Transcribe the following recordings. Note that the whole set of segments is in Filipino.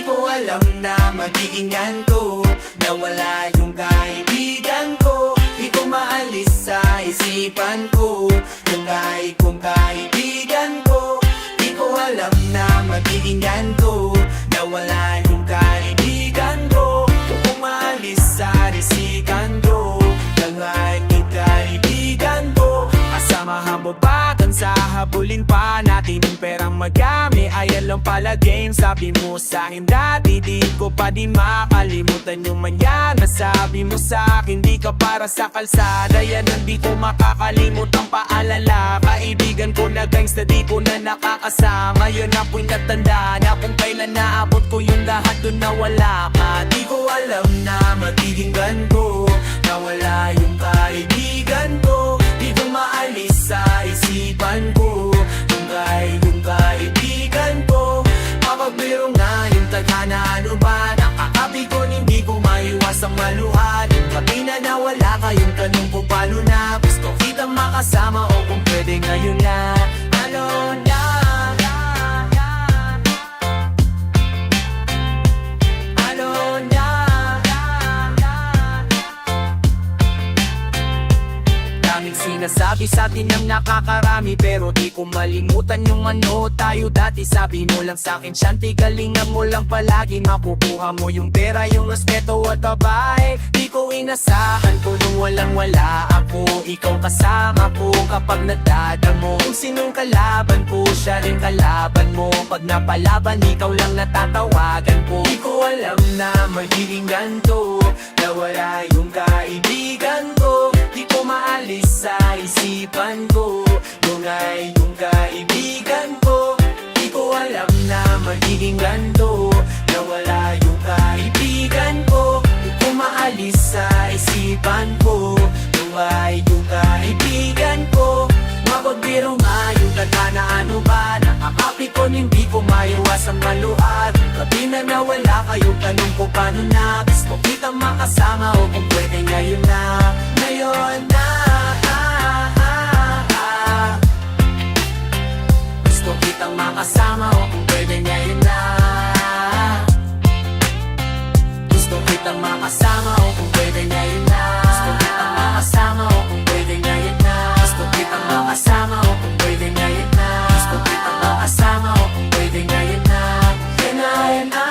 Di ko alam na mag-iingan ko, nawala yung kaibigan ko. Di ko maalis sa isipan ko yung kong kaibigan ko. Di ko alam na mag-iingan ko, nawala yung kaibigan ko. Di ko maalis sa isipan ko yung kaibigan ko. Kasamahan mo ba kan sa habulin pa natin yung perang magami? Ay alam pala game, sabi mo sa'kin dati. Di ko pa di makalimutan yung manyan na sabi mo sa'kin. Di ka para sa kalsada, yan ang di ko makakalimutang paalala. Kaibigan ko na gangsta, di ko na nakakasama. Yun ang pinatanda na kung kailan naabot ko yung lahat dun na wala ka. Di ko alam na magiginggan ko, nawala yung kaibigan ko. Di ko maalis sa isipan ko yung kaibigan ko. Mapagbiro nga yung tadhana, ano ba? Nakakabi ko, hindi ko maiwasang maluhan. Yung gabi na nawala kayong tanong ko paano na. Gusto kitang makasama o kung pwede ngayon na. Ano na? Ano na? Daming sinasabi sa atin ng nakakarami, pero di ko malimutan yung ano tayo dati. Sabi mo lang sa'kin, Shanti, galingan mo lang palagi. Makukuha mo yung pera, yung respeto at babae. Di ko inasahan ko nung walang wala ako. Ikaw kasama ko kapag nadadamo. Kung sinong kalaban ko, siya rin kalaban mo. Pag napalaban, ikaw lang natatawagan ko. Di ko alam na magiging ganto, nawala yung kaibigan ko. Di ko maalis sa isipan ko yung kaibigan ko. Di ko alam na magiging ganto, nawala yung kaibigan ko. Di ko maalis sa isipan ko yung kaibigan ko. Mapagbiro nga yung tadhana, ano ba? Nakakapi ko, hindi ko maiwasang maluhat. Gabi na nawala kayong tanong ko paano na. Gusto kitang makasama o kung pwede ngayon na. Ngayon na. Gusto kitang makasama o kung pwede ngayon na. Gusto kitang makasama o kung pwede ngayon na. Gusto kitang makasama o kung pwede ngayon na. Gusto kitang makasama o kung pwede ngayon na. Gusto kitang makasama o kung pwede ngayon na. Ngayon na.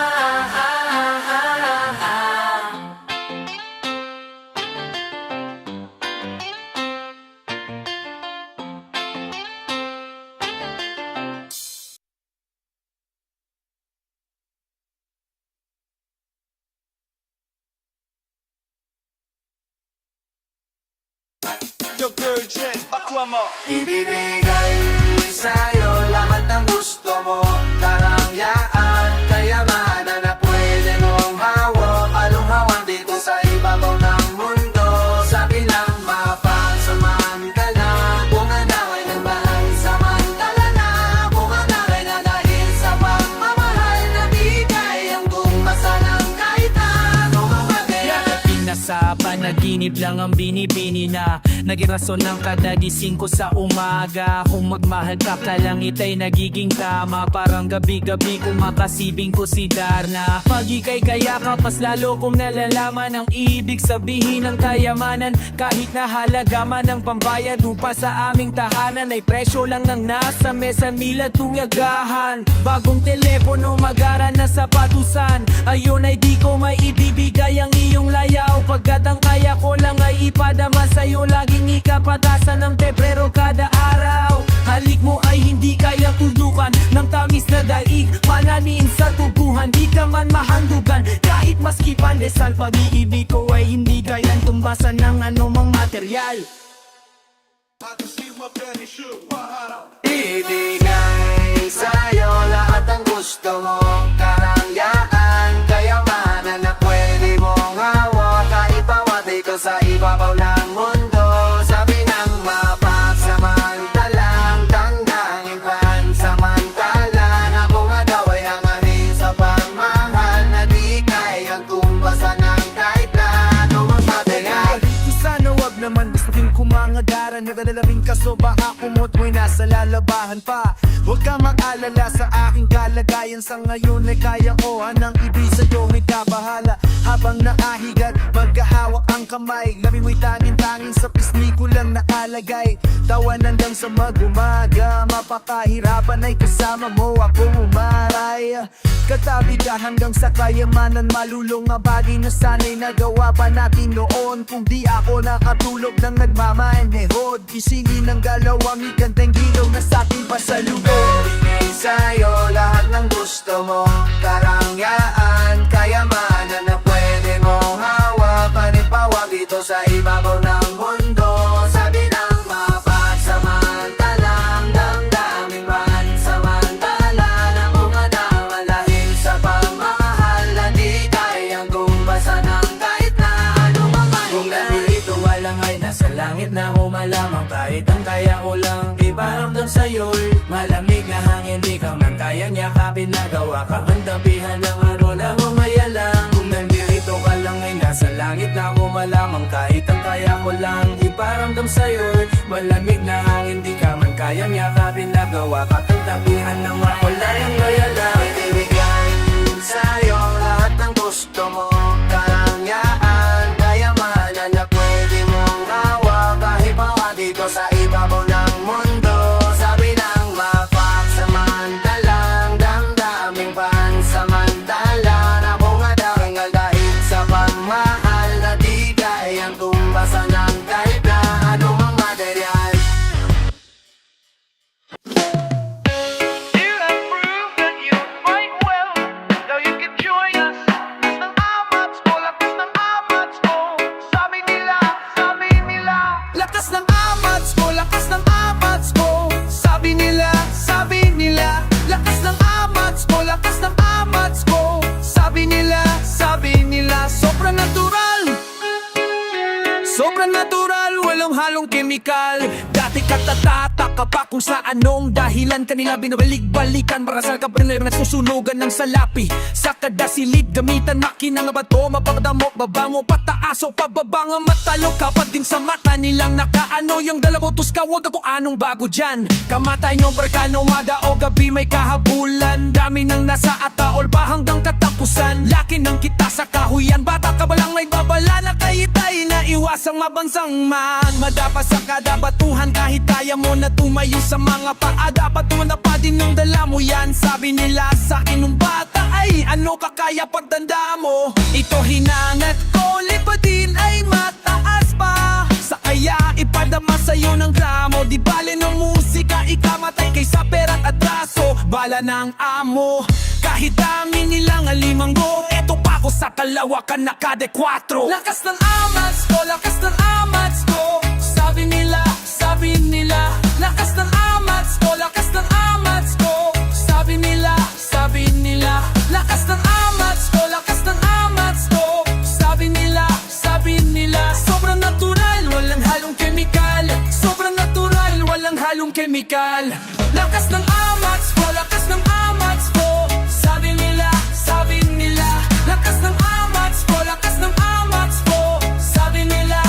Your girl Jen, bakwa mo. Ibibigay sa'yo lahat ng gusto mo. Karangyaan, kayamanan na pwede mong hawak. Alunghawan dito sa ibabaw ng mundo. Sabi ng mapagsamantala, kung ano ay nagmahal samantala na. Kung ano ay na dahil sa pagmamahal na bigay ang tumbasa ng kahit anong bagay. Dadating na sa panaginip lang ang binibini na naging rason ng kada gising ko sa umaga. Kung magmahal ka lang, ita'y nagiging tama. Parang gabi-gabi kumakasibing ko si Darna. Pag ika'y kayakap, mas lalo kong nalalaman ang ibig sabihin ng kayamanan. Kahit na halaga man ang pambayad lupa sa aming tahanan, ay presyo lang ng nasa mesa nila tuyagahan. Bagong telepono, magara na sa patusan. Ayun ay di ko may ibibigay ang iyong layaw. Pagkat ang kaya ko lang ay ipadama sa'yo. Laging ikapatasan ng Pebrero kada araw. Halik mo ay hindi kaya tulukan ng tamis na daig. Mananiin sa tubuhan, di ka man mahandugan. Kahit maski pandesal, pag-iibig ko ay hindi kayang tumbasan ng anumang material. Ibigay sa'yo lahat ng gusto mo. Karangyaan, kayamanan na pwede mong hawak. Kahit pawati ko sa ibabaw ng mundo. Sabi ng mapagsamantalang tandangin pansamantala. Na kung daw ay hangarin sa pagmahal na di kayang tumbasan ng kahit na anong material. Sana wag naman, gusto rin kumanga agaran Nagdadalaming kaso baka kumot mo'y nasa lalabahan pa Huwag kang mag-alala sa aking kalagayan Sa ngayon ay kaya ko Anang ibig sa'yo may kabahala Habang nakahigat magkahawak ang kamay Labi mo'y tangin-tangin sa pisngi ko lang nakalagay Tawanan lang sa mag-umaga Mapakahirapan ay kasama mo ako umaray Katabi ka hanggang sa kayamanan Malulong nga bagay na sana'y nagawa pa natin noon Kung di ako nakatulog ng nagmamanehod Isingin ng galawang ikanteng gilaw na sa'king pasalubong Ibigay sa'yo lahat ng gusto mo Karangyaan, kayamanan na pwede mong hawak Panipawag ito sa ibabaw ng mundo Sabi ng mapagsamantalang damdamin man Samantala na mga dahil sa pagmamahal Na di kayang gumbasa ng kahit na anumang mahina Kung nandito walang ay nasa langit na umalamang Kahit ang kaya ko lang iparamdam sa'yo'y Malamig na hangin di ka man kayang yakapin Nagawa ka ang tabihan ng araw na umaya lang Kung nandito ka lang ay nasa langit na umalamang Kahit ang kaya ko lang iparamdam sa'yo'y Malamig na hangin di ka man kayang yakapin Nagawa ka ang tabihan ng araw na umaya lang Ibibigay sa'yo lahat ng gusto mo Karangyaan, kayamanan na pwede mong hawak Kahit pa dito sa ibabaw ng mundo Sabi ng mapagsamantalang damdaming pansamantala Na bunga darangal dahil sa pagmahal Na di kayang tumbasan ng kahit na anumang material You have proved that you fight well. Now you can join us. Ng amat ko, lakas ng amat ko. Sabi nila, sabi nila. Lakas ng amats ko, lakas ng amats ko Sabi nila, sabi nila Lakas ng amats ko, lakas ng amats ko Sabi nila Sobrang natural Sobrang natural, walang halong kemikal Dati katatata ka pa kung sa anong dahilan Kanila binabalik-balikan Marasal ka pa rin nagsusunugan ng salapi Sa kadasilid, gamitan makina nga bato Mapagdamok, babango, pataas o pababa Nga matalo ka pa din sa mata nilang nakaano Yung dalabotos ka, huwag ako anong bago dyan Kamatay nyo, barkano, mada o gabi may kahabulan Dami nang nasa ataol pa hanggang katapusan Laki ng kita sa kahuyan Bata ka ba lang may babala na kayitay na iwasang mabansang man Madapas sa kada batuhan kahit kaya mo na tumayo sa mga paa Dapat na pa din yung dala mo yan Sabi nila sa akin nung bata ay ano ka kaya pagtanda mo Ito hinangat ko, lipatin ay mataas pa Sa kaya ipadama sa'yo ng gramo Di bale ng musika, ikamatay kaysa pera't atraso Bala ng amo, kahit dami nilang alimanggo Eto pa ako sa kalawakan na kade 4 Lakas ng amats ko, lakas ng amats ko Sabi nila, sabi nila Lakas ng amats ko, lakas ng amats ko Sabi nila, sabi nila Lakas ng amats ko, lakas ng amats ko Sabi nila, sabi nila Sobrang natural, walang halong kemikal Sobrang natural, walang halong kemikal Lakas ng amats ko, lakas ng amats ko Sabi nila, sabi nila Lakas ng amats ko, lakas ng amats ko Sabi nila,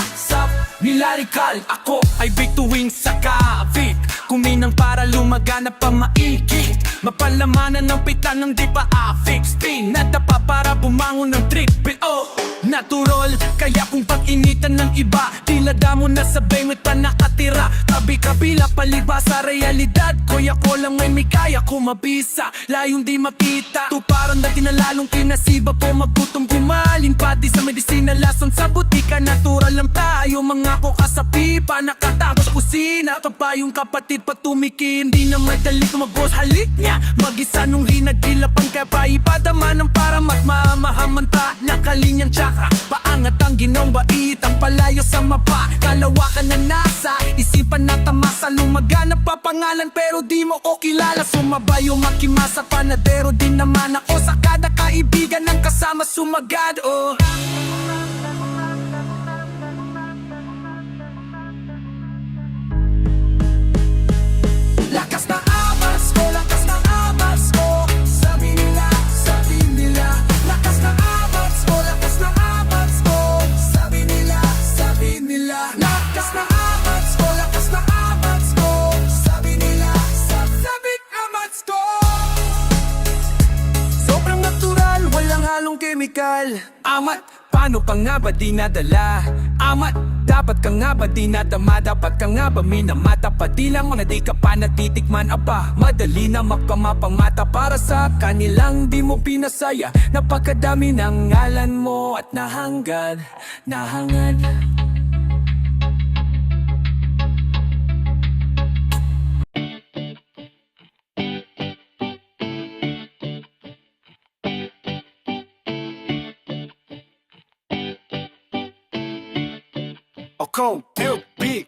nilarikal Ako ay bituing sa kavit Kuminang para lumaganap pa maigit Mapalamanan ng pitan ng di pa affix Pinadapa para bumangon ng triple O Natural, kaya kung pag-initan ng iba Tila damo na sabay mo't pa nakatira Tabi-kabila paliba sa realidad Kuya ko lang may kaya ko mabisa Layong di makita Tuparan na tinalalong kinasiba po Maggutom kumalin pati sa medisina Lason sa butika Natural lang tayo mga koka sa pipa Nakatagos kusina Kapayong kapatid pa tumikin Di na madali tumagos halik niya Mag-isa nung hinagilapang kaya pa ipadama ng para magmamahaman pa Nakalinyang tsaka Paangat ang ginong bait Ang palayo sa mapa Kalawakan na nasa Isipan na tamasa Lumaganap pa pangalan pero di mo o kilala Sumabayo makimasa Panadero din naman ako Sa kada kaibigan ng kasama sumagad Lakas na amats ko, lakas na amats ko Sabi nila, sabi nila Lakas na amats ko, lakas na amats ko Sabi nila, sabi nila Lakas na amats ko, mahal. Amat, paano ka nga ba di nadala? Amat, dapat ka nga ba di nadama? Dapat ka nga ba minamata? Pati lang mga di ka pa natitikman. Aba, madali na makamapamata. Para sa kanilang di mo pinasaya. Napakadami ng ngalan mo at nahangad. Ako, big.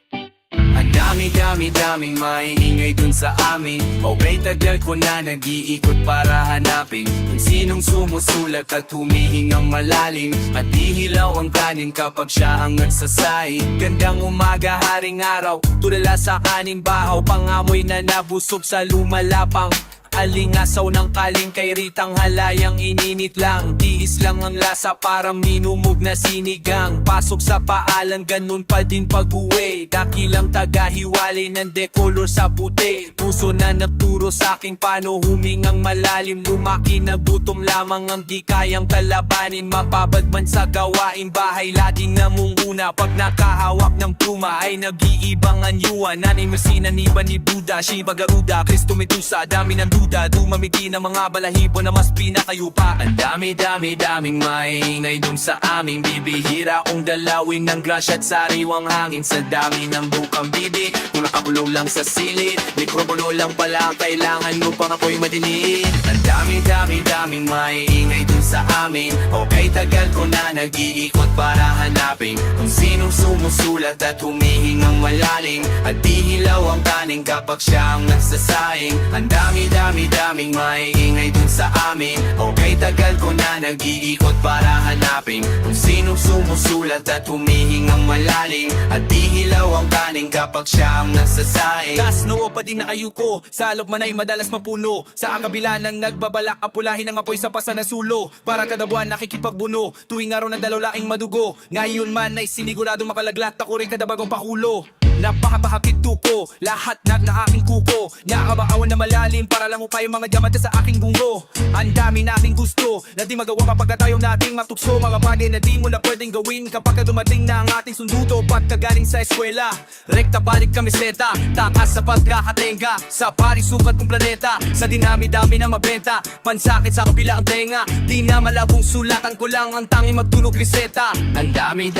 Ang daming maiingay dun sa amin. Okay, tagal ko na nag-iikot para hanapin kung sinong sumusulat at humihingang malalim. At dihilaw ang kanin kapag siya ang nagsasaing. Gandang umaga, haring araw, tulala sa kaning bahaw. Pangamoy na nabusog sa lumalapang alingasaw ng kaling kay Ritang halayang ininit lang. Tiis lang ang lasa parang minumog na sinigang. Pasok sa paalan ganun pa din pag-uwi. Dakilang tagahiwalay ng decolor sa puti. Puso na nagturo sa aking paano humingang malalim. Lumaki na gutom lamang ang di kayang kalabanin. Mapabad man sa gawain bahay laging namunguna. Pag nakahawak ng pluma ay nag-iibang anyuan. Nanay Masina ni Buddha, Shiva Garuda, Kristo Medusa, dami ng duda. Dumamiti ng mga balahibo na mas pinakayupa. Ang daming maingay dun sa aming bibihira. Kung dalawin ng grasya at sariwang hangin. Sa dami ng bukang bibi, kung nakakulong lang sa silid. Mikropono lang pala ang kailangan mo pang ako'y madinig. Ang daming maingay dun sa amin. Okay, tagal ko na nag-iikot para hanapin kung sinong sumusulat at humihingang malalim. At dihilaw ang kaning kapag siya ang nagsasaing. Ang daming maiingay dun sa amin. Okay, tagal ko na nag-iikot para hanapin kung sinong sumusulat at humihingang malalim. At dihilaw ang kaning kapag siya ang nagsasaing. Tas noo pa din na ayuko, sa loob man ay madalas mapuno. Sa kabila ng nagbabalak, apulahin ang apoy sa pasa na sulo. Para kada buwan nakikipagbuno, tuwing araw na dalaw laing madugo. Ngayon man ay siniguradong makalaglat, ako rin kada bagong pakulo. Napakapahakit tuko, lahat na aking kuko. Nakabaawan na malalim para lang upay mga diamante sa aking bungo. Ang dami nating gusto na di magawa kapag tayo nating matukso. Mga bagay na di mo na pwedeng gawin kapag dumating na ang ating sunduto. Pagkagaling sa eskwela, rekta balik kami seta. Takas sa pagkakatenga, sa parisukat kong planeta. Sa dinami-dami na mabenta, pansakit sa kabila ang tenga. Di na malabong sulatan ko lang ang tanging magtunog reseta. Ang daming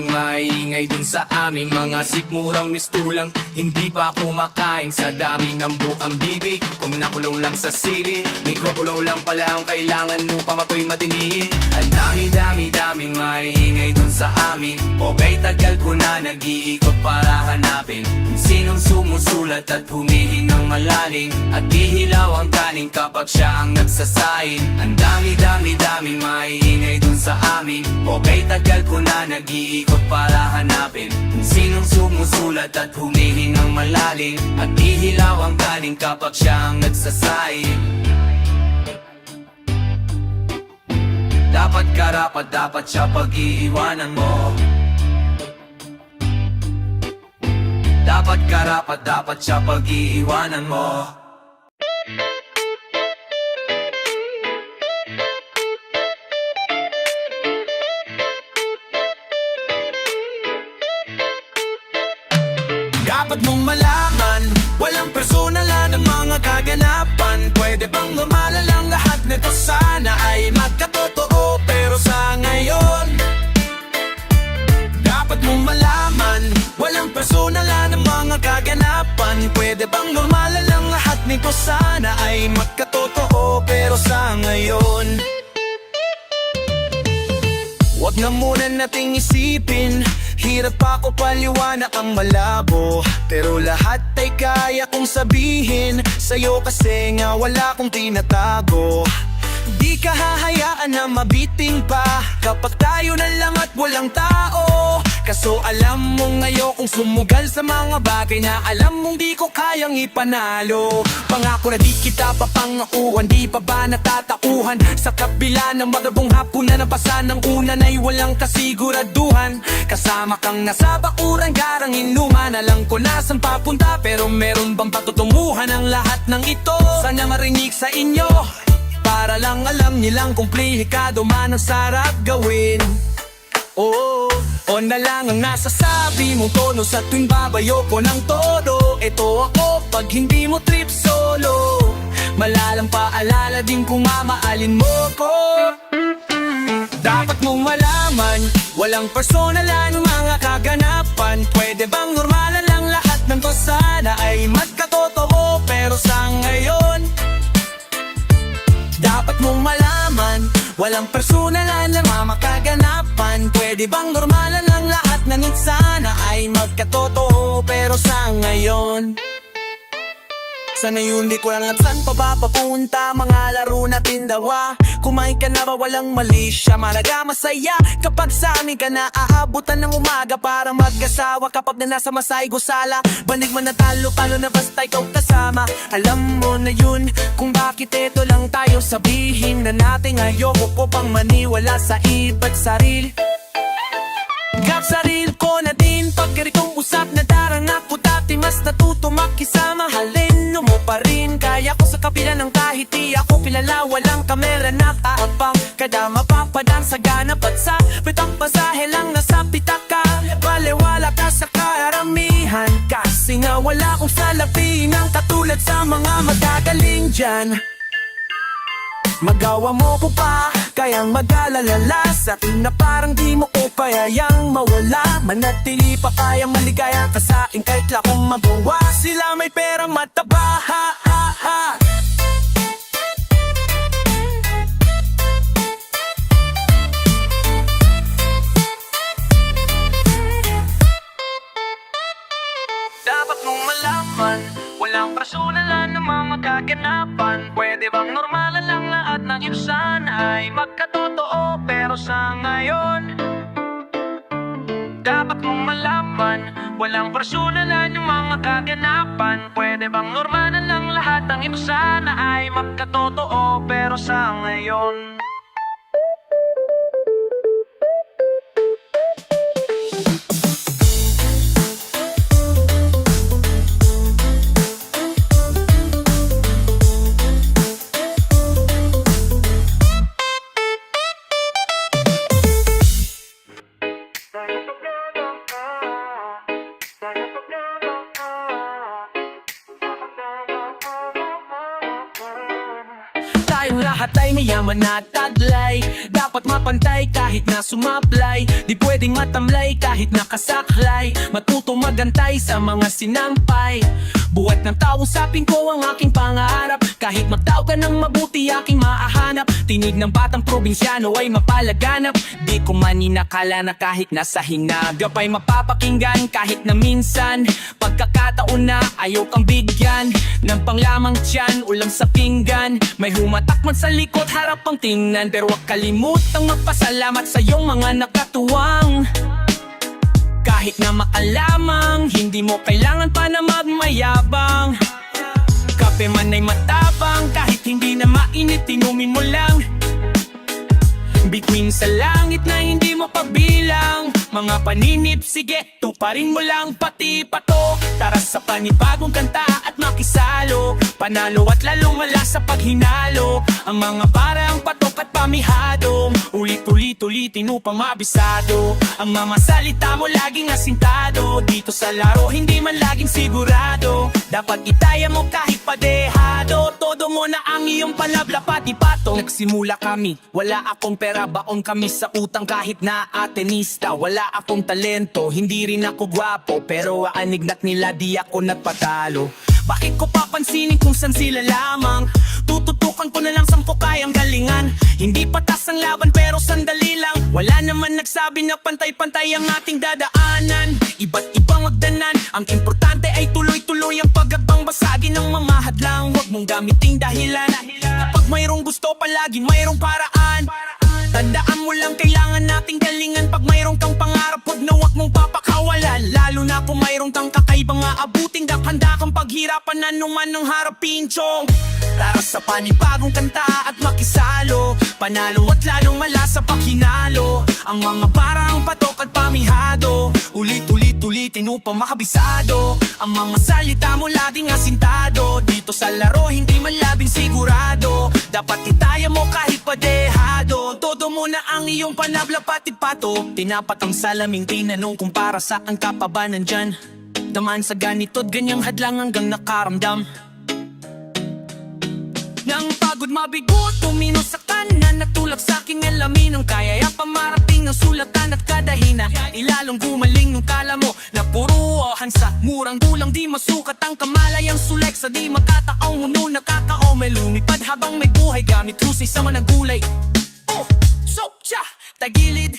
maingay dun sa aming mga sikmurang mistulang. Hindi pa kumakain sa dami ng bukang bibig. Kung nakulong lang sa sili, mikrokulong lang pala ang kailangan mo pa ako'y matiniin. Ang daming maingay dun sa amin. Okay, tagal ko na nag-iikot para hanapin kung sinong sumusulat at humihingang malalim. At dihilaw ang kaning kapag siya ang nagsasain. Ang daming maingay dun sa amin. Okay, tagal ko na nag-iikot para hanapin kung sinong sumusulat at humihingang malalim. At dihilaw ang kaning kapag siya ang nagsasain. Dapat karapat, dapat siya pag-iiwanan mo. Dapat karapat, dapat siya pag-iiwanan mo. Dapat mong malaman, walang personalan ng mga kaganapan. Pwede bang lumalalang lahat nito? Sana ay magkatotoo, pero sa ngayon dapat mong malaman, walang personalan ng mga kaganapan. Pwede bang lumalalang lahat nito? Sana ay magkatotoo, pero sa ngayon wag na muna nating isipin. Hirap pa ko paliwanag ang malabo, pero lahat ay kaya kong sabihin sa'yo kasi nga wala kong tinatago. Di ka hahayaan na mabiting pa kapag tayo na lang at walang tao. Kaso alam mo ngayon kung sumugal sa mga bagay na alam mong di ko kayang ipanalo. Pangako na di kita papangakuhan, di pa ba natatauhan? Sa kabila ng magabong hapon na napasa ng unan ay walang kasiguraduhan. Kasama kang nasa bakuran, garang inuman. Alam ko nasan papunta, pero meron bang patutunguhan ang lahat ng ito? Sana marinig sa inyo Para lang alam nilang komplikado man ang sarap gawin. Oo, o na lang ang nasasabi mong tono sa tuwing babayo ko ng todo. Ito ako pag hindi mo trip solo, malalang paalala din kung mamaalin mo ko. Dapat mong malaman, walang personalan mga kaganapan. Pwede bang normalan lang lahat ng to? Sana ay magkatotoo, pero sa ngayon dapat mong malaman, walang personalan lang mga kaganapan. Pwede bang normalan lang lahat ng sana ay magkatotoo, pero sa ngayon sana yun di ko lang at saan pa ba papunta. Mga laro na tindawa, kumain ka na ba walang mali siya. Malaga masaya kapag sa amin ka na aabutan ng umaga para mag-asawa. Kapag na nasa Masay Gusala, banig man na talo na basta ikaw kasama. Alam mo na yun kung bakit ito lang tayo. Sabihin na natin ayoko ko pang maniwala sa iba't sarili. Gap sarili ko na din pag ganitong usap na darang ako dati mas natuto makisama. Halin mo pa rin, kaya ko sa kapila ng kahit di ako kilala. Walang kamera na taapang, kada mapapadang sa ganap at sa pitang pasahe lang nasa pitaka. Baliwala ka sa karamihan, kasi nga wala kong salapi ng katulad sa mga magagaling dyan. Magawa mo ko pa, kayang mag-alalala sa akin na parang di mo ko kayang mawala. Manatili pa kayang maligaya ka sa akin kahit lang kung magawa. Sila may pera mataba, ha ha ha. Dapat mong malaman, walang personalan ng mga kaganapan. Pwede bang normalan lang lahat ng insan ay magkatotoo, pero sa ngayon dapat mong malaman, walang personalan ng mga kaganapan. Pwede bang normalan lang lahat ng insan ay magkatotoo, pero sa ngayon tayong lahat ay mayaman at taglay. Dapat mapantay kahit na sumablay. Di pwedeng matamlay kahit nakasaklay. Matuto magantay sa mga sinampay. Buhat ng taong sapin ko ang aking pangarap. Kahit magtao ka ng mabuti aking maahanap. Tinig ng batang probinsyano ay mapalaganap. Di ko man inakala na kahit nasa hinagap ay mapapakinggan kahit na minsan. Pagkakataon na ayaw kang bigyan ng panglamang tiyan, ulam sa pinggan. May humatak man sa likod, harap ang tingnan. Pero wag kalimutang magpasalamat sa iyong mga nakatuwang. Kahit na makalamang, hindi mo kailangan pa na magmayabang. Kape man ay matabang, kahit hindi na mainit, inumin mo lang. Bituin sa langit na hindi mo pabilang. Mga paninip, sige, tuparin mo lang pati pato. Tara sa panibagong kanta at makisalo. Panalo at lalong wala sa paghinalo. Ang mga parang patok at pamihado. Ulit-ulitin upang mabisado. Ang mga salita mo laging asintado. Dito sa laro hindi man laging sigurado. Dapat itaya mo kahit padehado. Todo mo na ang iyong palabla pati patong. Nagsimula kami, wala akong pera, baon kami sa utang. Kahit na atenista, wala akong talento. Hindi rin ako gwapo, pero aanignat nila di ako nagpatalo. Bakit ko papansinin kung saan sila lamang? Tututukan ko na lang saan ko kayang galingan. Hindi patas ang laban pero sandali lang. Wala naman nagsabi na pantay-pantay ang ating dadaanan. Iba't ibang magdanan, ang importante ay tuloy-tuloy ang pagkakbang. Basagin ng mga hadlang, huwag mong gamiting dahilan. Kapag mayroong gusto, palaging mayroong paraan. Tandaan mo lang, kailangan nating galingan. Pag mayroong kang pangarap, huwag na huwag mong papakawalan. Lalo na kung mayroong kang kakaibang aabuting. Handa kang paghirapan, anuman ang harapin, chong. Tara sa panibagong kanta at makisalo. Panalo at lalong mala sa paghinalo. Ang mga parang patok at pamihado. Ulit-ulitin upang makabisado. Ang mga salita mo laging asintado. Dito sa laro, hindi man labing sigurado. Dapat itaya mo kahit padehado. Todo mo na ang iyong panabla pati pato. Tinapat ang salaming tinanong kung para saan ka pa ba nandyan. Daman sa ganito't ganyang hadlang hanggang nakaramdam nang pagod mabigo, tumino sa kanan. Natulak sa aking alamin ang kaya pamarating ng sulatan at kadahina. Ilalong gumaling nung kala mo na puro hansa. Murang kulang di masukat ang kamalayang sulek. Sa di makataong uno nakakao. May lumipad habang may buhay gamit husay sa manang gulay. Oh, so siya, tagilid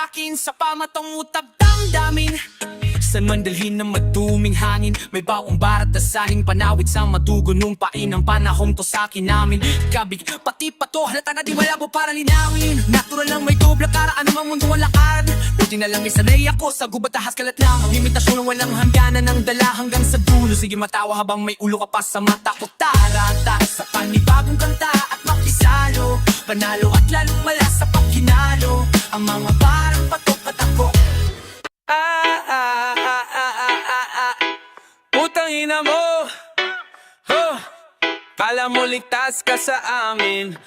akin sa pamatong utab damdamin. Saan man dalhin ng maduming hangin. May baong barat na sahing panawid sa matugunong pain. Ang panahon to sa akin namin kabig, pati pato, halata na di malabo para linawin. Natural lang may dobla kara, anumang mundo wala karan. Buti na lang may sanay ako sa gubat ahas kalat lang. Ang imitasyon ng walang hangganan ng dala hanggang sa dulo. Sige matawa habang may ulo ka pa sa mata ko. Tarata sa panibagong kanta at makisalo. Panalo at lalong malas sa pagkinalo. Ang mga parang patok at ako. Putang ina mo, oh, kala mo ligtas ka sa amin.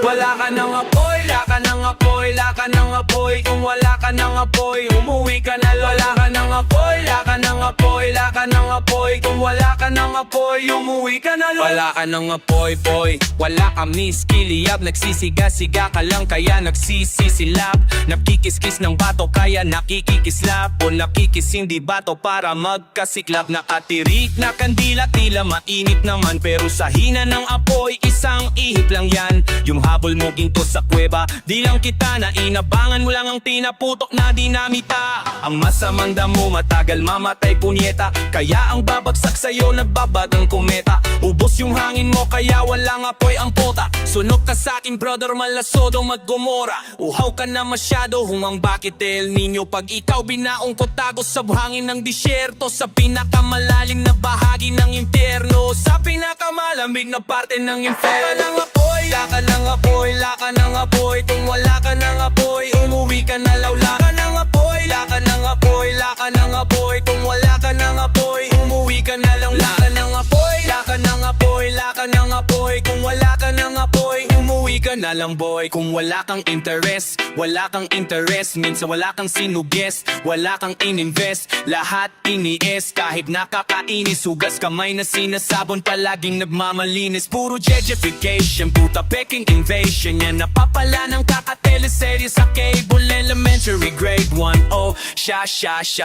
Wala ka ng apoy, wala ka ng apoy, wala ka ng apoy. Kung wala ka ng apoy, umuwi ka na. Wala ka ng apoy, wala ka ng apoy, wala ka ng apoy. Kung wala ka ng apoy, umuwi ka na. Wala ka ng apoy, boy. Wala ka miskiliyab. Nagsisiga-siga ka lang kaya nagsisisilap. Nakikis-kis ng bato kaya nakikikislap. O nakikis hindi bato para magkasiklap. Nakatirik na kandila, tila mainit naman. Pero sa hina ng apoy, isang ihip lang yan. Yung habol mo ginto sa kuweba, di lang kita na inabangan mo lang ang tinaputok na dinamita. Ang masamang damo matagal mamatay punyeta. Kaya ang babagsak sa'yo nagbabad ang kometa. Ubos yung hangin mo kaya walang apoy ang pota. Sunog ka sa'kin brother malasodo maggumora. Uhaw ka na masyado humang bakit El Nino. Pag ikaw binaong ko tago sa buhangin ng disyerto. Sa pinakamalalim na bahagi ng impyerno. Sa pinakamalamig na parte ng inferno. Wala ka ng apoy, wala ka ng apoy. Kung wala ka ng apoy, umuwi ka na. Wala ka ng apoy, wala ka ng apoy, wala ka ng apoy. Kung wala ka ng apoy, umuwi ka na lang. Wala ka ng apoy, wala ka ng apoy, wala ka ng apoy. Kung wala ka ng apoy, umuwi ka na lang boy. Kung wala kang interest, wala kang interest. Minsan wala kang sinuggest, wala kang ininvest. Lahat inies, kahit nakakainis. Hugas kamay na sinasabon, palaging nagmamalinis. Puro jejification, puta peking invasion. Yan napapala ng kakateleserye sa cable. Elementary grade 1, oh siya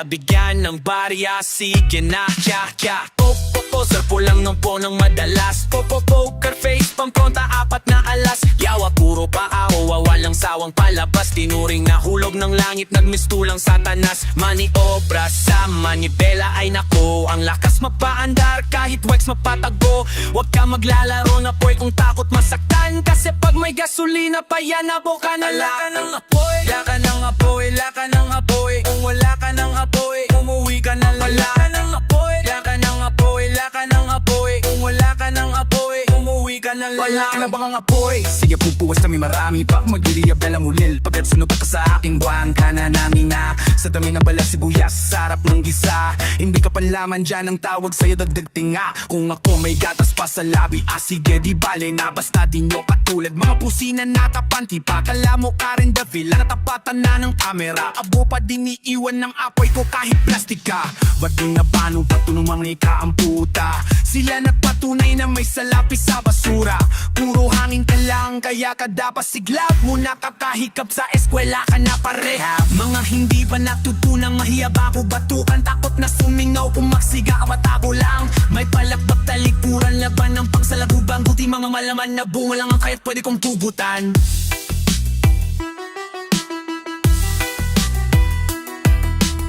bigyan ng barya. Sige na, kya Sarpo lang ng ponang madalas. Poker face, pampronta, apat na alas. Yawa, puro paawa, walang sawang palabas. Tinuring na hulog ng langit, nagmistulang satanas. Maniobra sa manibela, ay nako. Ang lakas mapaandar, kahit wax mapatago. Huwag ka maglalaro na poy kung takot masaktan. Kasi pag may gasolina pa yan, abo ka na lang. Wala ka ng apoy, wala ka ng apoy, wala ka ng apoy. Kung wala ka ng apoy, umuwi ka na lang. Wala ka ng apoy, wala ka ng apoy, wala ka ng apoy. Kung wala ka ng apoy, umuwi ka na lang. Wala ka na bang apoy? Sige pupuwas kami marami pa. Magliliyab na lang ulil. Pagkat sunod ka sa aking buwan ka na namin na. Sa dami ng balas sibuyas, sarap ng gisa. Hindi ka panlaman dyan ang tawag sa'yo dagdag tinga. Kung ako may gatas pa sa labi, sige di bale na. Basta di nyo katulad mga pusina natapan. Di pa kala mo ka rin the villa. Natapatan na ng kamera. Abo pa din iiwan ng apoy ko kahit plastika. Ba't di na paano patunong mga ikaamputa? Sila nagpatunay na may salapi sa basura. Puro hangin ka lang kaya ka dapat siglap. Muna kakahikap sa eskwela ka na parehab. Mga hindi pa natutunang mahiyaba ko batukan. Takot na sumingaw kung magsiga matabo lang. May palakbak talikuran laban ng pagsalagubang. Buti mga malaman na bunga lang ang kaya't pwede kong tubutan.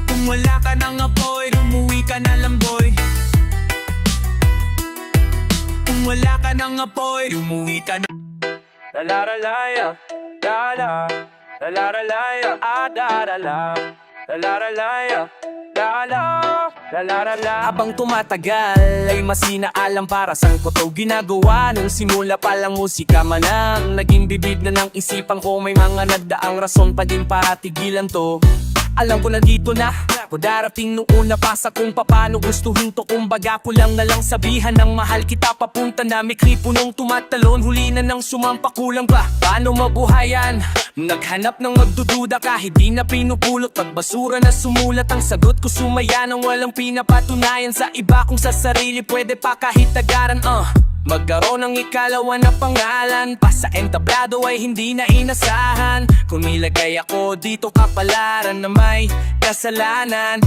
Kung wala ka ng apoy, umuwi ka na lang boy. Kung wala ka ng apoy, umuwi ka na. Lalaralaya, lala, lalaralaya, darala, lalaralaya, lala, lalarala. Habang tumatagal ay masinaalam para saan ko to ginagawa. Nung simula pa lang musika man ang naging bibig na ng isipan ko. May mga nagdaang rason pa din para tigilan to. Alam ko na dito na ko darating noon nabasa kung paano gustuhin to. Kumbaga ko lang na lang sabihan ng mahal kita papunta na may kripunong tumatalon. Huli na ng sumampa, kulang ba? Paano mabuhayan? Naghanap ng magdududa kahit di na pinupulot. Pagbasura na sumulat ang sagot ko, sumaya nang walang pinapatunayan sa iba. Kung sa sarili pwede pa kahit tagaran. Magkaroon ng ikalawa na pangalan pa sa entablado ay hindi na inasahan. Kung nilagay ako dito kapalaran na may kasalanan.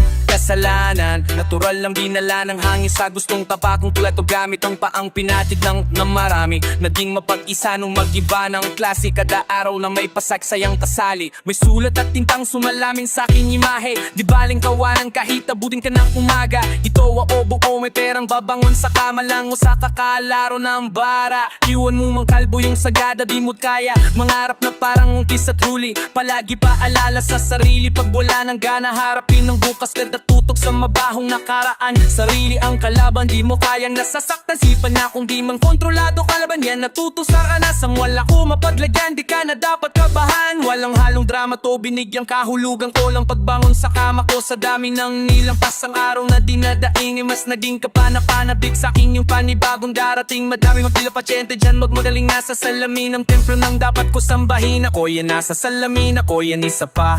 Natural lang dinala ng hangin sa gustong tapakong tulad o gamit ang paang pinatid ng marami. Naging mapag-isa nung mag-iba ng klase. Kada araw na may pasaksayang kasali, may sulat at tintang sumalamin sa aking imahe. Di baling kawanan kahit abutin ka ng umaga. Ito o buo may perang babangon sa kama lang o sa kakalaro ng bara. Iwan mo mang kalbo yung sagada, di mo't kaya mangarap na parang ungkis at huli. Palagi paalala sa sarili pag wala ng gana, harapin ng bukas kada tutok sa mabahong nakaraan. Sarili ang kalaban, di mo kayang nasasaktan. Sipan na kung di man kontrolado kalaban yan. Natutusa ka na sang wala ko mapadlagyan. Di ka na dapat kabahan. Walang halong drama to, binigyang kahulugan ko lang pagbangon sa kama ko. Sa dami ng nilampas ang araw na dinadaing, mas naging kapanapanabik sa akin yung panibagong darating. Madami magpila pasyente dyan, magmagaling nasa salamin. Ang templo ng dapat ko sambahin. Ako yan nasa salamin, ako yan isa pa.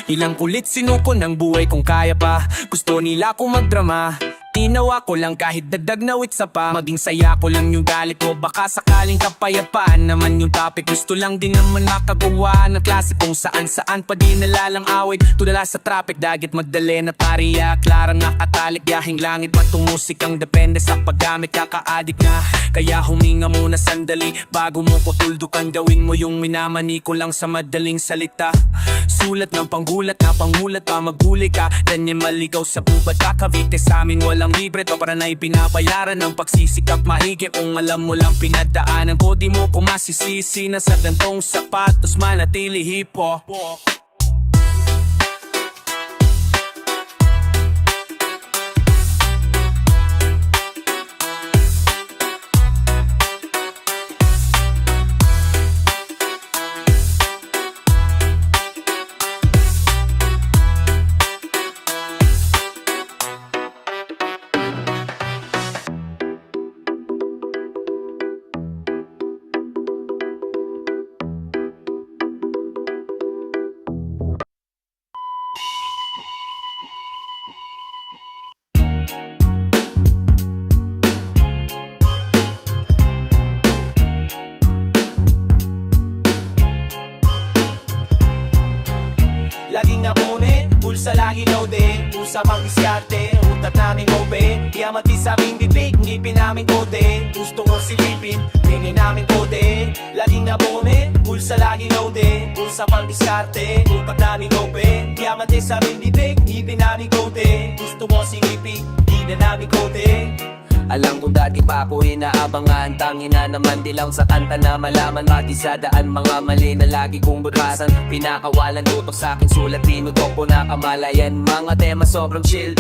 Ilang kulit sinuko ng buhay kung kaya pa. Gusto nila ko magdrama, tinawa ko lang kahit dagdag na witsa pa. Maging saya ko lang yung galit ko, baka sakaling kapayapaan naman yung topic. Gusto lang din naman makagawa ng klase kung saan pa di nalalang awit. Tulala sa traffic, dagit Magdalena, Paria, Clara nakatalik, yahing langit. Matong musikang depende sa paggamit, kakaadik na. Kaya huminga muna sandali bago mo ko tuldukan. Gawin mo yung minamani ko lang sa madaling salita. Sulat ng panggulat na pangulat pa maghuli ka. Ganyan maligaw sa bubad kakavite sa amin walang libre to para na ipinabayaran ng pagsisikap mahigit. Kung alam mo lang pinagdaanan ko, di mo ko masisisi na sa gantong sapatos manatili hipo. Laging napunin, bulsa lagi loaded. Usapang diskarte, utak namin open. Diamante sa aming bibig, ngipin namin kode. Gusto ko silipin, tingin namin kode. Laging napunin, bulsa lagi loaded. Usapang diskarte, utak namin open. Diamante sa aming bibig, ngipin namin kode. Gusto mo silipin, tingin namin kode. Alam kong dati pa ako inaabangan. Tangin na naman di lang sa kanta na malaman. Matisadaan mga mali na lagi kong butasan. Pinakawalan utok sa akin sulat, tinutok ko na kamalayan. Mga tema sobrang chill.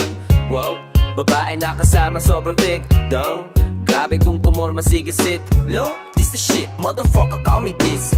Wow, babae na kasama sobrang thick. Down, grabe kung pumorma sigasit. Low, this the shit, motherfucker call me this.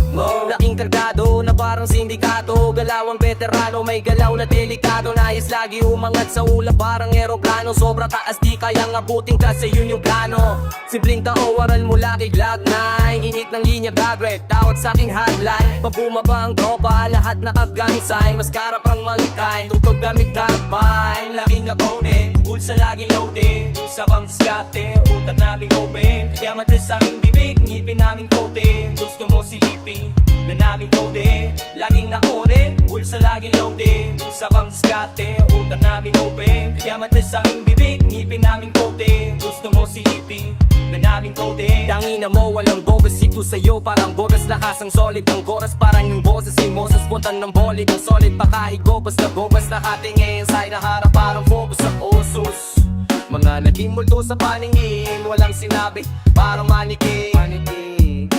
Laking kargado na parang sindikato. Galawang veterano, may galaw na delikado. Nais lagi umangat sa ulap parang eroplano. Sobra taas di kayang abutin kasi yun yung plano. Simpleng tao, waral mula kay Glock 9. Init ng linya gagret, tawag sa aking hotline. Pabumaba ang tropa, lahat nakaganisay. Mas karap ang malikay, tutog gamit karapay. Laking napunin, bulsa lagi loaded. Usapang diskarte, utak namin open. Diamante sa aming bibig, ngipin namin kote. Gusto mo silipin, na namin kode. Laging nakore, bulsa lagi loaded. Usapang diskarte, utak namin open. Diamante sa aming bibig, ngipin namin kote. Gusto mo silipin, na namin kode. Tangina mo, walang bogas ito sa'yo. Parang bogas lakas ang solid ng oras. Parang yung boses ni Moses, puntan ng bolig. Ang solid pakahigo, basta bogas nakatingin. Sa'y naharap parang focus sa osos. Mga naging multo sa paningin, walang sinabi, parang manikin.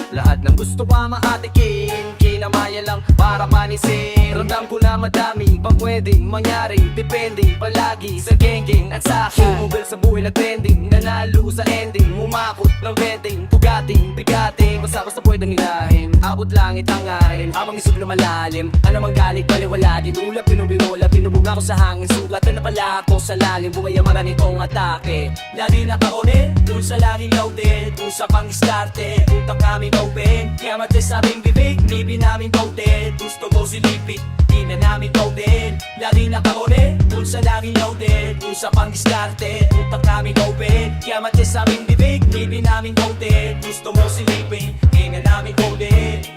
Lahat ng gusto pa maatikin, kinamaya lang para manisin. Ramdam ko na madaming pang pwedeng mangyari. Depende palagi sa geng-geng at sa akin. Umubel sa buhay na trending, nanalo sa ending. Umakot ng vending, pugating, bigating. Basta pwedeng hilahin, abot langit ang ngarin. Habang isog lumalalim, anamang galit baliwala. Dinulap, pinubirola, pinubuga Ako sa hangin, sugatan na pala ako sa lalim. Buhay ang marami kong atake. Lagi nakaone, dun sa laging loaded. Usap ang iskarte, utak namin open. Kaya mati sa aming bibig, ngipin namin coated. Gusto mo silipit, di na namin coated. Lagi nakaone, dun sa laging loaded. Usap ang iskarte, utak namin open. Kaya mati sa aming bibig, ngipin namin coated. Gusto mo silipit, di na namin coated.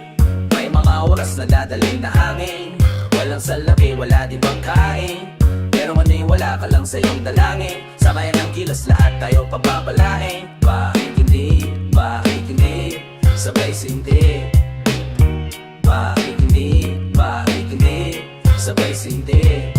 May mga oras na dadaling na hangin. Walang salapi, wala di bang kain. Pero maniwala ka lang sa iyong dalangin. Sabayan ng kilos, lahat tayo pababalain. Bakit hindi, bakit hindi, sabay sindi. Bakit hindi, sabay sindi.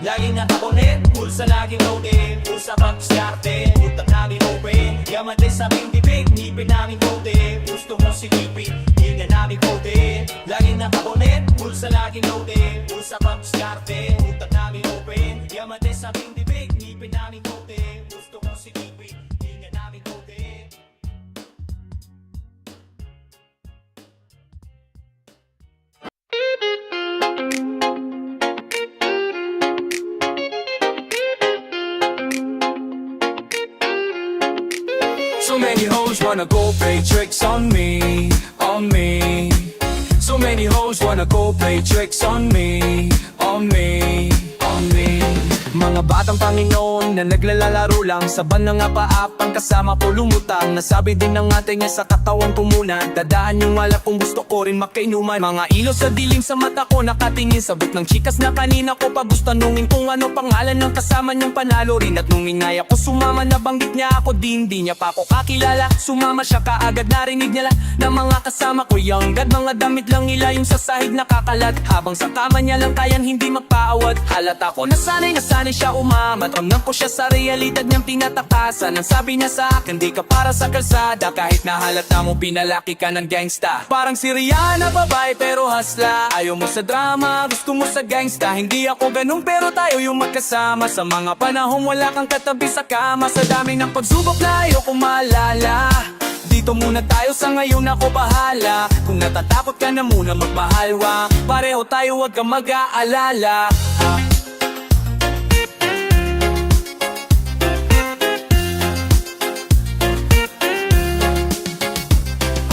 Laging nakakonet, pulsa laging loaded. Pulsa pang diskarte, utak namin open. Yaman din sa aming bibig, ngipin namin coated. Gusto mo silipin, di na namin coated. Laging nakakonet, pulsa laging loaded. Pulsa pang diskarte, utak namin open. Yaman din sa aming bibig, ngipin namin coated. Gusto mo silipin, di na namin coated. So many hoes wanna go play tricks on me, on me. So many hoes wanna go play tricks on me, on me, on me. Mga batang Panginoon na naglalaro lang sa banang paapang kasama ko lumutang. Nasabi din ng ate niya sa katawan ko muna, dadaan yung alak kung gusto ko rin makainuman. Mga ilaw sa dilim sa mata ko nakatingin, sabot ng chikas na kanina ko pa gusto tanungin kung ano pangalan ng kasama niyang panalo rin. At nung ingay ako sumama, nabanggit niya ako din, di niya pa ako kakilala. Sumama siya kaagad, narinig niya lang ng mga kasama ko yung gad. Mga damit lang nila yung sa sahig nakakalat, habang sa kama niya lang kayan hindi magpaawat. Halata ko nasanay siya umamat. Ramdam ko siya sa realidad niyang tinatakasan. Ang sabi niya sa akin, di ka para sa kalsada. Kahit na halata mo pinalaki ka ng gangsta. Parang si Rihanna, babae pero hasla. Ayaw mo sa drama, gusto mo sa gangsta. Hindi ako ganun pero tayo yung magkasama. Sa mga panahong wala kang katabi sa kama. Sa dami ng pagsubok na ayaw kong maalala. Dito muna tayo, sa ngayon ako bahala. Kung natatakot ka na muna magmahal, pareho tayo, wag kang mag-aalala.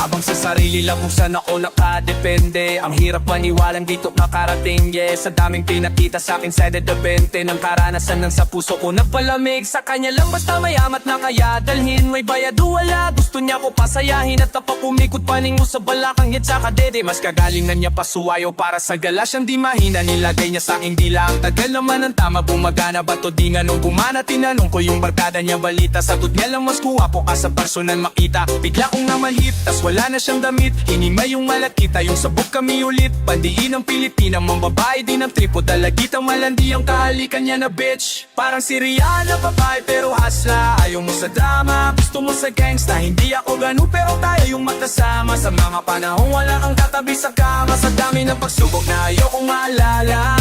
Habang sa sarili lang kung saan ako nakadepende. Ang hirap maniwalang dito nakarating, yeah. Sa daming pinakita sa akin sa dedebente ng karanasan ng sa puso ko nagpalamig. Sa kanya lang basta mayamat na kaya dalhin. May bayad o wala, gusto niya ko pasayahin. At kapag umikot paning mo sa balakang yat sa kadede, mas kagaling na niya pasuwayo para sa galas. Siyang di mahina, nilagay niya sa aking dila. Ang tagal naman ang tama, bumagana ba to di nga nung bumana. Tinanong ko yung barkada niya balita, sagot niya lang mas kuwapo ka sa personal makita. Bigla kong namalhip, tas wala na siyang damit. Hinimay yung malakita, yung sabog kami ulit. Pandiin ng Pilipina, mga babae din ang tripo. Dalagitang malandi ang kahalikan niya na bitch. Parang si Rihanna, babae pero hasla. Ayaw mo sa drama, gusto mo sa gangsta. Hindi ako ganun pero tayo yung magkasama. Sa mga panahong wala kang katabi sa kama. Sa dami ng pagsubok na ayaw kong maalala.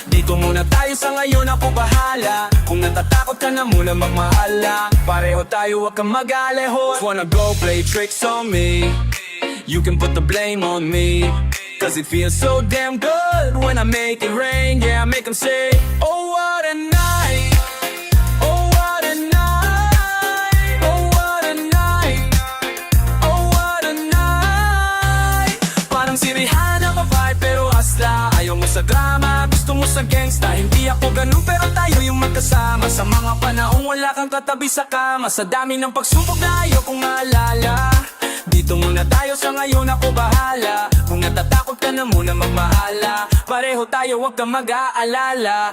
Dito muna tayo, sa ngayon ako bahala. Kung natatakot ka na muna magmahala. Pareho tayo, wag kang mag-aleho. Wanna go play tricks on me, you can put the blame on me. Cause it feels so damn good when I make it rain. Yeah, I make them say, oh what a night, oh what a night, oh what a night, oh what a night. Parang si Rihanna, babae pero hasla. Ayaw mo sa drama, gusto mo sa gangsta. Hindi ako ganun pero tayo yung magkasama. Sa mga panahong wala kang katabi sa kama. Sa dami ng pagsubok na ayaw kong maalala. Dito muna tayo, sa ngayon ako bahala. Kung natatakot ka na muna magmahala. Pareho tayo, wag kang mag-aalala.